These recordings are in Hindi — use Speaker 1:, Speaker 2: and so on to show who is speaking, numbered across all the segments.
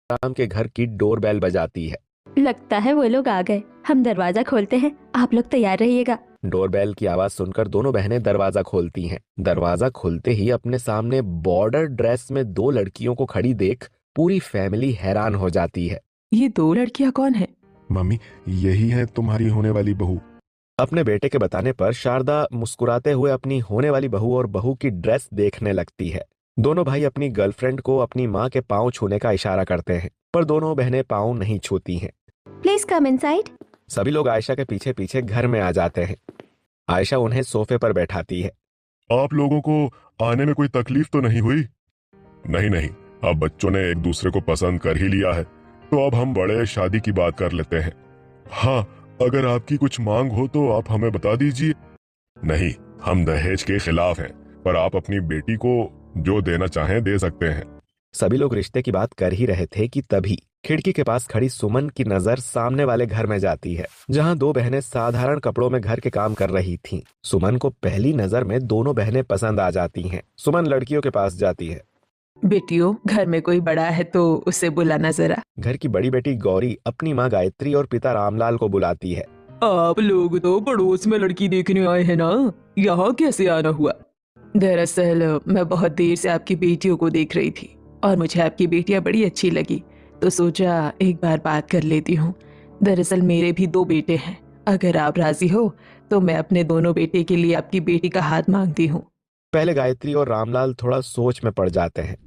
Speaker 1: राम के घर की डोरबेल बजाती है।
Speaker 2: लगता है वो लोग आ गए। हम दरवाजा खोलते हैं, आप लोग तैयार रहिएगा।
Speaker 1: डोरबेल की आवाज सुनकर दोनों बहनें दरवाजा खोलती हैं। दरवाजा खुलते ही अपने सामने बॉर्डर ड्रेस में दो लड़कियों को खड़ी देख पूरी फैमिली हैरान हो जाती है।
Speaker 3: ये दो लड़कियां कौन है?
Speaker 4: मम्मी, यही है तुम्हारी होने वाली बहू।
Speaker 1: अपने बेटे के बताने पर शारदा मुस्कुराते हुए अपनी होने वाली बहू और बहू की ड्रेस देखने लगती है। दोनों भाई अपनी गर्लफ्रेंड को अपनी माँ के पाँव छूने का इशारा करते हैं, पर दोनों बहनें पाँव नहीं छूती हैं।
Speaker 2: Please come inside.
Speaker 1: सभी लोग आयशा के पीछे पीछे घर में आ जाते हैं। आयशा उन्हें सोफे पर बैठाती है।
Speaker 4: आप लोगों को आने में कोई तकलीफ तो नहीं हुई? नहीं नहीं, अब बच्चों ने एक दूसरे को पसंद कर ही लिया है, तो अब हम बड़े शादी की बात कर लेते हैं। हाँ, अगर आपकी कुछ मांग हो तो आप हमें बता दीजिए। नहीं, हम दहेज के खिलाफ हैं, पर आप अपनी बेटी को जो देना चाहें दे सकते हैं।
Speaker 1: सभी लोग रिश्ते की बात कर ही रहे थे कि तभी खिड़की के पास खड़ी सुमन की नजर सामने वाले घर में जाती है, जहां दो बहनें साधारण कपड़ों में घर के काम कर रही थीं। सुमन को पहली नजर में दोनों बहनें पसंद आ जाती हैं। सुमन लड़कियों के पास जाती है।
Speaker 3: बेटियों, घर में कोई बड़ा है तो उसे बुलाना जरा।
Speaker 1: घर की बड़ी बेटी गौरी अपनी माँ गायत्री और पिता रामलाल को बुलाती है।
Speaker 3: आप लोग तो पड़ोस में लड़की देखने आए हैं ना, यहाँ कैसे आना हुआ? दरअसल मैं बहुत देर से आपकी बेटियों को देख रही थी और मुझे आपकी बेटियां बड़ी अच्छी लगी, तो सोचा एक बार बात कर लेती हूँ। दरअसल मेरे भी दो बेटे हैं, अगर आप राजी हो तो मैं अपने दोनों बेटे के लिए आपकी बेटी का हाथ मांगती हूँ।
Speaker 1: पहले गायत्री और रामलाल थोड़ा सोच में पड़ जाते हैं,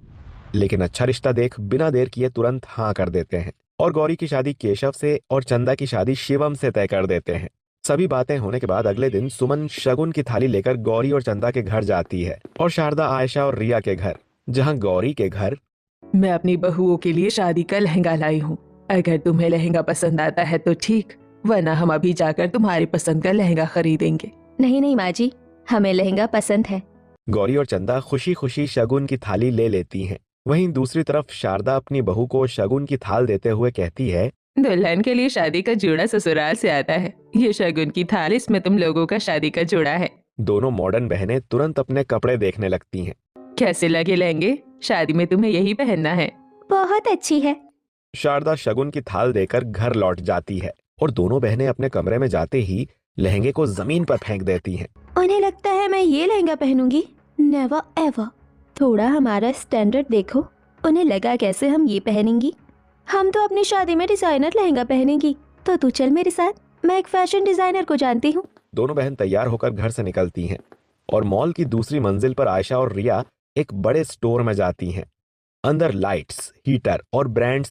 Speaker 1: लेकिन अच्छा रिश्ता देख बिना देर किए तुरंत हाँ कर देते हैं और गौरी की शादी केशव से और चंदा की शादी शिवम से तय कर देते हैं। सभी बातें होने के बाद अगले दिन सुमन शगुन की थाली लेकर गौरी और चंदा के घर जाती है और शारदा आयशा और रिया के घर, जहां गौरी के घर।
Speaker 3: मैं अपनी बहुओं के लिए शादी का लहंगा लाई हूँ, अगर तुम्हें लहंगा पसंद आता है तो ठीक, वरना हम अभी जाकर तुम्हारी पसंद का लहंगा खरीदेंगे।
Speaker 2: नहीं नहीं माँ जी, हमें लहंगा पसंद है।
Speaker 1: गौरी और चंदा खुशी खुशी शगुन की थाली ले लेती हैं। वहीं दूसरी तरफ शारदा अपनी बहू को शगुन की थाल देते हुए कहती है,
Speaker 3: दुल्हन के लिए शादी का जोड़ा ससुराल से आता है, ये शगुन की थाल, इसमें तुम लोगों का शादी का जोड़ा है।
Speaker 1: दोनों मॉडर्न बहनें तुरंत अपने कपड़े देखने लगती हैं।
Speaker 3: कैसे लगे लहंगे? शादी में तुम्हें यही पहनना है।
Speaker 2: बहुत अच्छी है।
Speaker 1: शारदा शगुन की थाल देकर घर लौट जाती है और दोनों बहनें अपने कमरे में जाते ही लहंगे को जमीन पर फेंक देती हैं।
Speaker 2: उन्हें लगता है मैं ये लहंगा पहनूंगी। Never ever. थोड़ा हमारा स्टैंडर्ड देखो। उन्हें लगा कैसे हम ये पहनेंगी। हम तो अपनी शादी में डिजाइनर लहंगा पहनेंगी, तो तू चल मेरे साथ, मैं एक फैशन डिजाइनर को जानती हूँ।
Speaker 1: दोनों बहन तैयार होकर घर से निकलती हैं और मॉल की दूसरी मंजिल पर आयशा और रिया एक बड़े स्टोर में जाती हैं। अंदर लाइट्स, हीटर और ब्रांड्स